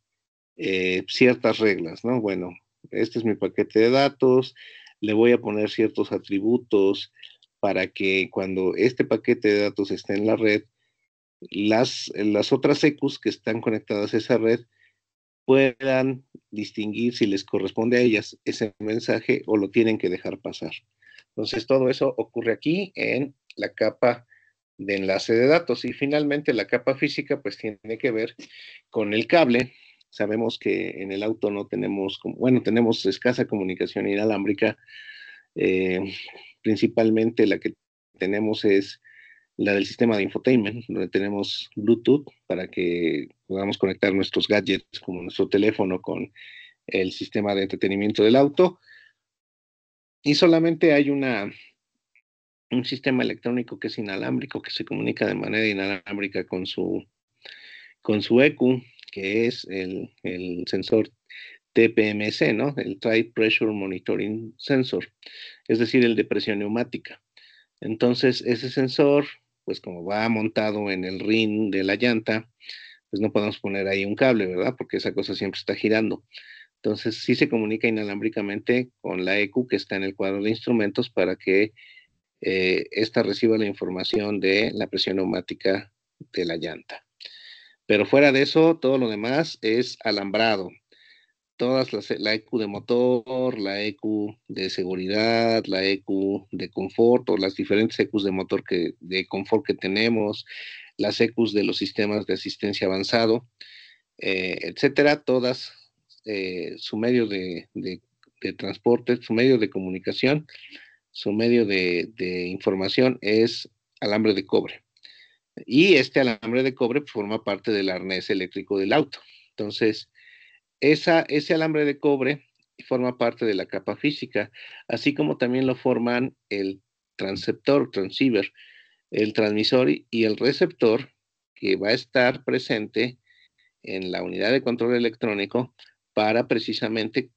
ciertas reglas, ¿no? Bueno, este es mi paquete de datos, le voy a poner ciertos atributos para que cuando este paquete de datos esté en la red, las otras ECUs que están conectadas a esa red puedan distinguir si les corresponde a ellas ese mensaje o lo tienen que dejar pasar. Entonces, todo eso ocurre aquí en la capa de enlace de datos. Y finalmente, la capa física, pues tiene que ver con el cable. Sabemos que en el auto no tenemos, bueno, tenemos escasa comunicación inalámbrica. Principalmente la que tenemos es la del sistema de infotainment, donde tenemos Bluetooth para que podamos conectar nuestros gadgets como nuestro teléfono con el sistema de entretenimiento del auto. Y solamente hay un sistema electrónico que es inalámbrico, que se comunica de manera inalámbrica con su ECU, que es el sensor TPMS, ¿no? El Tire Pressure Monitoring Sensor, es decir, el de presión neumática. Entonces, ese sensor, pues como va montado en el rin de la llanta, pues no podemos poner ahí un cable, ¿verdad? Porque esa cosa siempre está girando. Entonces, sí se comunica inalámbricamente con la ECU que está en el cuadro de instrumentos para que esta reciba la información de la presión neumática de la llanta. Pero fuera de eso, todo lo demás es alambrado. Todas la ECU de motor, la ECU de seguridad, la ECU de confort, o las diferentes ECUs de motor de confort que tenemos, las ECUs de los sistemas de asistencia avanzado, etcétera, todas su medio de transporte, su medio de comunicación, su medio de información es alambre de cobre. Y este alambre de cobre forma parte del arnés eléctrico del auto. Entonces, ese alambre de cobre forma parte de la capa física, así como también lo forman el transceiver, el transmisor y el receptor, que va a estar presente en la unidad de control electrónico para precisamente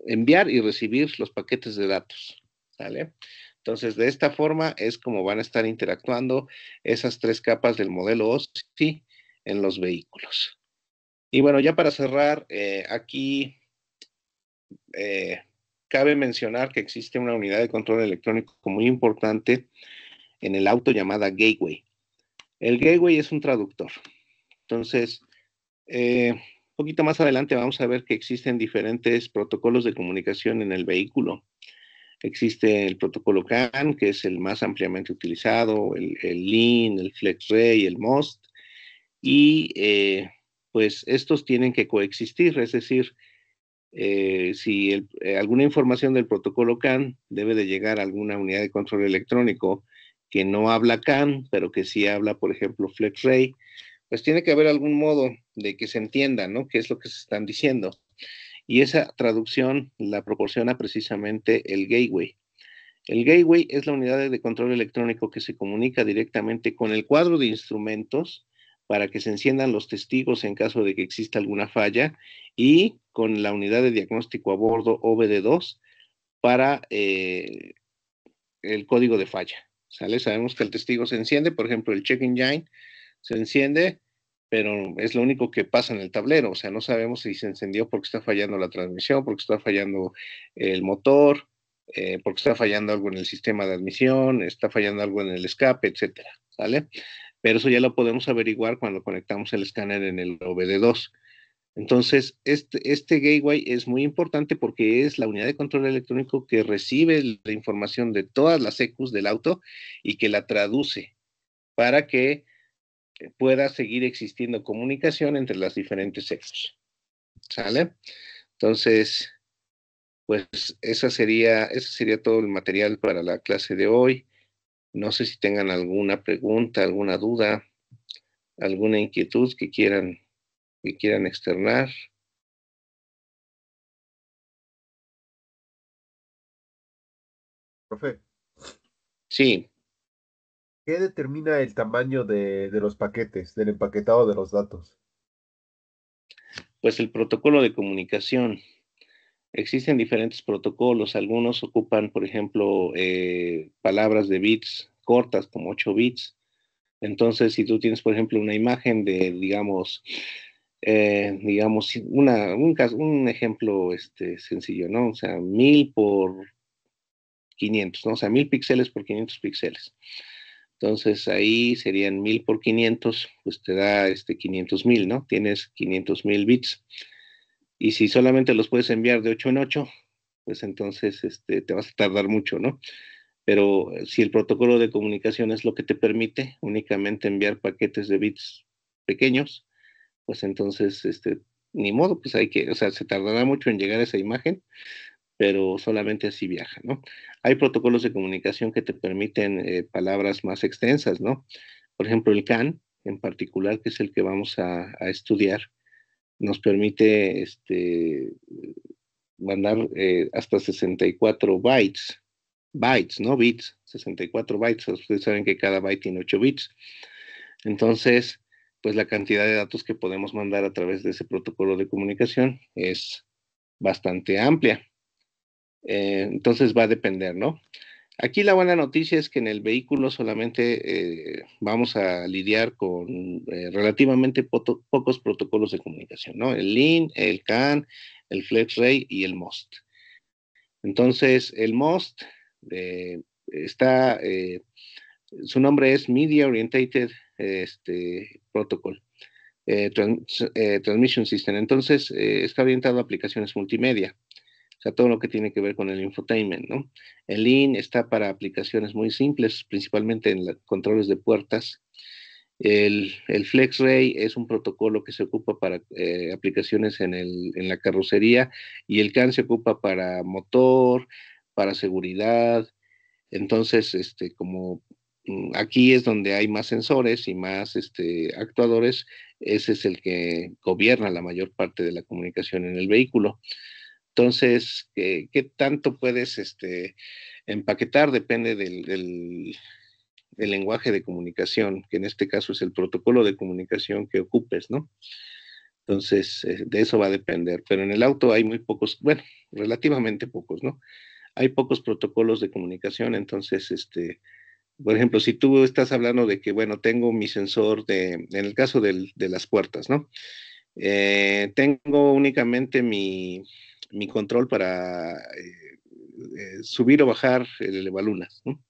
enviar y recibir los paquetes de datos, ¿vale? Entonces, de esta forma es como van a estar interactuando esas tres capas del modelo OSI en los vehículos. Y bueno, ya para cerrar, aquí cabe mencionar que existe una unidad de control electrónico muy importante en el auto llamada gateway. El gateway es un traductor. Entonces, un poquito más adelante vamos a ver que existen diferentes protocolos de comunicación en el vehículo. Existe el protocolo CAN, que es el más ampliamente utilizado, el LIN, el FlexRay, el MOST, y pues estos tienen que coexistir, es decir, si alguna información del protocolo CAN debe de llegar a alguna unidad de control electrónico que no habla CAN, pero que sí habla, por ejemplo, FlexRay, pues tiene que haber algún modo de que se entienda, ¿no? ¿Qué es lo que se están diciendo? Y esa traducción la proporciona precisamente el gateway. El gateway es la unidad de control electrónico que se comunica directamente con el cuadro de instrumentos para que se enciendan los testigos en caso de que exista alguna falla, y con la unidad de diagnóstico a bordo OBD2 para el código de falla. ¿Sale? Sabemos que el testigo se enciende, por ejemplo, el check engine se enciende, pero es lo único que pasa en el tablero, o sea, no sabemos si se encendió porque está fallando la transmisión, porque está fallando el motor, porque está fallando algo en el sistema de admisión, está fallando algo en el escape, etcétera, ¿sale? Pero eso ya lo podemos averiguar cuando conectamos el escáner en el OBD2. Entonces, este gateway es muy importante porque es la unidad de control electrónico que recibe la información de todas las ECUs del auto y que la traduce para que pueda seguir existiendo comunicación entre las diferentes ECUs. ¿Sale? Entonces, pues ese sería todo el material para la clase de hoy. No sé si tengan alguna pregunta, alguna duda, alguna inquietud que quieran externar. Profe, Sí, ¿qué determina el tamaño de los paquetes, del empaquetado de los datos? pues el protocolo de comunicación. Existen diferentes protocolos. Algunos ocupan, por ejemplo, palabras de bits cortas, como 8 bits. Entonces, si tú tienes, por ejemplo, una imagen de, digamos, un ejemplo sencillo, ¿no? O sea, 1000 por 500, ¿no? O sea, 1000 píxeles por 500 píxeles. Entonces, ahí serían 1000 por 500, pues te da 500,000, ¿no? Tienes 500,000 bits. Y si solamente los puedes enviar de 8 en 8, pues entonces te vas a tardar mucho, ¿no? Pero si el protocolo de comunicación es lo que te permite únicamente enviar paquetes de bits pequeños, pues entonces, ni modo, pues o sea, se tardará mucho en llegar a esa imagen, pero solamente así viaja, ¿no? Hay protocolos de comunicación que te permiten palabras más extensas, ¿no? Por ejemplo, el CAN, en particular, que es el que vamos a estudiar, nos permite mandar hasta 64 bytes, no bits, 64 bytes. Ustedes saben que cada byte tiene 8 bits. Entonces, pues la cantidad de datos que podemos mandar a través de ese protocolo de comunicación es bastante amplia. Entonces va a depender, ¿no? Aquí la buena noticia es que en el vehículo solamente vamos a lidiar con relativamente pocos protocolos de comunicación, ¿no? El LIN, el CAN, el FlexRay y el MOST. Entonces, el MOST su nombre es Media Orientated Protocol, Transmission System. Entonces, está orientado a aplicaciones multimedia. O sea, todo lo que tiene que ver con el infotainment, ¿no? El LIN está para aplicaciones muy simples, principalmente en controles de puertas. El FlexRay es un protocolo que se ocupa para aplicaciones en la carrocería, y el CAN se ocupa para motor, para seguridad. Entonces, como aquí es donde hay más sensores y más actuadores, ese es el que gobierna la mayor parte de la comunicación en el vehículo. Entonces, ¿qué tanto puedes empaquetar? Depende del lenguaje de comunicación, que en este caso es el protocolo de comunicación que ocupes, ¿no? Entonces, de eso va a depender. Pero en el auto hay muy pocos, bueno, relativamente pocos, ¿no? Hay pocos protocolos de comunicación. Entonces, por ejemplo, si tú estás hablando de que, bueno, tengo mi sensor en el caso de las puertas, ¿no? Tengo únicamente mi control para subir o bajar el elevalunas, ¿no?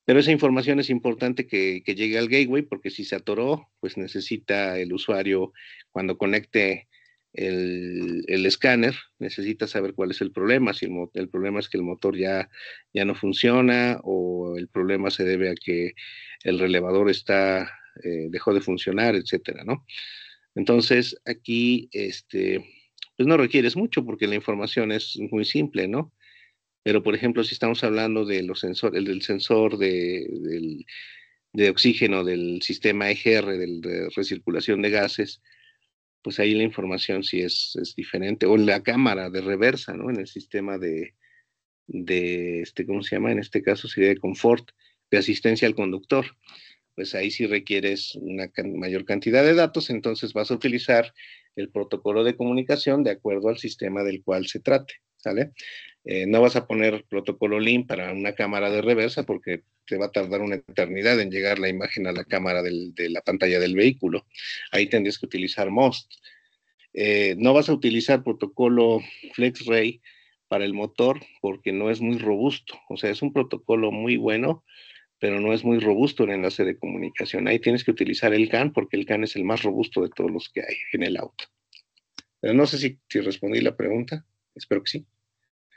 Pero esa información es importante que llegue al gateway, porque si se atoró, pues necesita el usuario, cuando conecte el escáner, necesita saber cuál es el problema. Si el problema es que el motor ya no funciona, o el problema se debe a que el relevador dejó de funcionar, etcétera, ¿no? Entonces, aquí, pues no requieres mucho, porque la información es muy simple, ¿no? Pero, por ejemplo, si estamos hablando de los sensores, del sensor de oxígeno del sistema EGR, de recirculación de gases, pues ahí la información sí es diferente. O la cámara de reversa, ¿no? En el sistema ¿cómo se llama? En este caso sería de confort, de asistencia al conductor. Pues ahí sí requieres una mayor cantidad de datos. Entonces vas a utilizar el protocolo de comunicación de acuerdo al sistema del cual se trate, ¿sale? No vas a poner protocolo LIN para una cámara de reversa, porque te va a tardar una eternidad en llegar la imagen a la cámara de la pantalla del vehículo. Ahí tendrías que utilizar MOST. No vas a utilizar protocolo FlexRay para el motor, porque no es muy robusto. O sea, es un protocolo muy bueno, pero no es muy robusto el enlace de comunicación. Ahí tienes que utilizar el CAN, porque el CAN es el más robusto de todos los que hay en el auto. Pero no sé si respondí la pregunta. Espero que sí.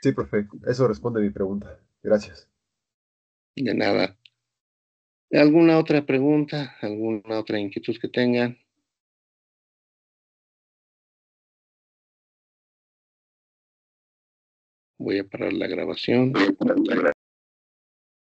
Sí, profe, eso responde a mi pregunta. Gracias. De nada. ¿Alguna otra pregunta? ¿Alguna otra inquietud que tengan? Voy a parar la grabación.